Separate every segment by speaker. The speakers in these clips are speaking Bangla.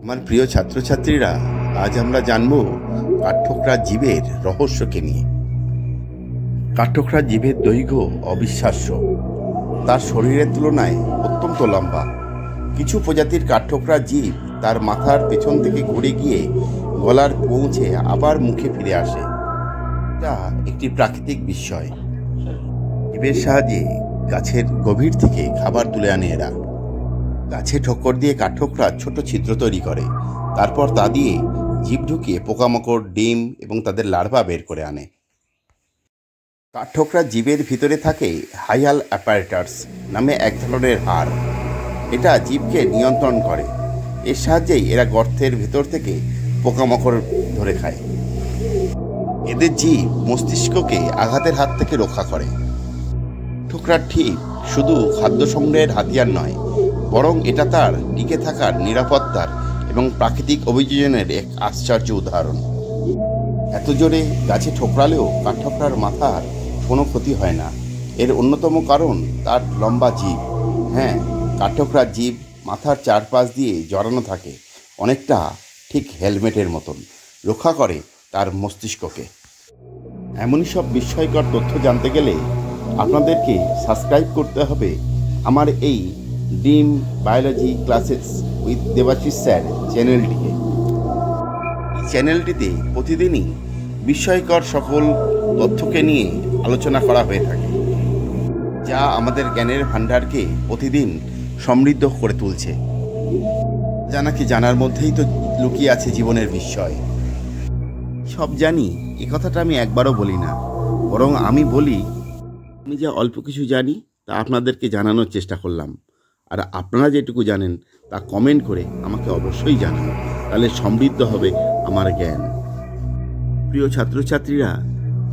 Speaker 1: আমার প্রিয় ছাত্রছাত্রীরা, আজ আমরা জানব কাঠঠোকরা জীবের রহস্যকে নিয়ে। কাঠঠোকরা জীবের দৈর্ঘ্য অবিশ্বাস্য। তার শরীরের তুলনায় অত্যন্ত লম্বা। কিছু প্রজাতির কাঠঠোকরা জীব তার মাথার পেছন থেকে ঘুরে গিয়ে গলার পৌঁছে আবার মুখে ফিরে আসে। এটা একটি প্রাকৃতিক বিস্ময়। জীবের সাহায্যে গাছের গভীর থেকে খাবার তুলে আনে এরা। গাছে ঠোকর দিয়ে কাঠঠোকরা ছোট ছিদ্র তৈরি করে, তারপর তা দিয়ে জীব ঢুকিয়ে পোকামাকড়, ডিম এবং তাদের লার্ভা বের করে আনে। কাঠঠোকরা জীবের ভিতরে থাকে হাইয়াল অ্যাপারেটাস নামে এক ধরনের হাড়। এটা জীবকে নিয়ন্ত্রণ করে। এর সাহায্যেই এরা গর্তের ভেতর থেকে পোকামাকড় ধরে খায়। এদের জীব মস্তিষ্ককে আঘাতের হাত থেকে রক্ষা করে। কাঠঠোকরার ঠিক শুধু খাদ্য সংগ্রহের হাতিয়ার নয়, বরং এটা তার টিকে থাকার, নিরাপত্তার এবং প্রাকৃতিক অভিযোজনের এক আশ্চর্য উদাহরণ। এত জোরে গাছে ঠোকরালেও কাঠঠোকরার মাথার কোনো ক্ষতি হয় না। এর অন্যতম কারণ তার লম্বা জিভ। হ্যাঁ, কাঠঠোকরার জিভ মাথার চারপাশ দিয়ে জড়ানো থাকে, অনেকটা ঠিক হেলমেটের মতন। রক্ষা করে তার মস্তিষ্ককে। এমনই সব বিস্ময়কর তথ্য জানতে গেলে আপনাদেরকে সাবস্ক্রাইব করতে হবে আমার এই dream biology classes with Debashis sir চ্যানেলটিকে। এই চ্যানেলটিতে প্রতিদিনই বিস্ময়কর সকল তথ্যকে নিয়ে আলোচনা করা হয়ে থাকে, যা আমাদের জ্ঞানের ভাণ্ডারকে প্রতিদিন সমৃদ্ধ করে তুলছে। জানাকি জানার মধ্যেই তো লুকিয়ে আছে জীবনের বিস্ময়। সব জানি এ কথাটা আমি একবারও বলি না, বরং আমি বলি আমি যা অল্প কিছু জানি তা আপনাদেরকে জানানোর চেষ্টা করলাম। আর আপনারা যেটুকু জানেন তা কমেন্ট করে আমাকে অবশ্যই জানান, তাহলে সমৃদ্ধ হবে আমার জ্ঞান। প্রিয় ছাত্রছাত্রীরা,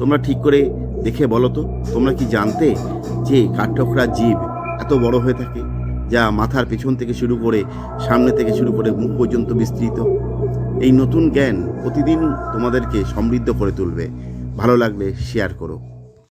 Speaker 1: তোমরা ঠিক করে দেখে বলো তো, তোমরা কি জানতে যে কাঠঠোকরা জীব এত বড় হয়ে থাকে, যা মাথার পেছন থেকে শুরু করে সামনে থেকে শুরু করে মুখ পর্যন্ত বিস্তৃত? এই নতুন জ্ঞান প্রতিদিন তোমাদেরকে সমৃদ্ধ করে তুলবে। ভালো লাগলে শেয়ার করো।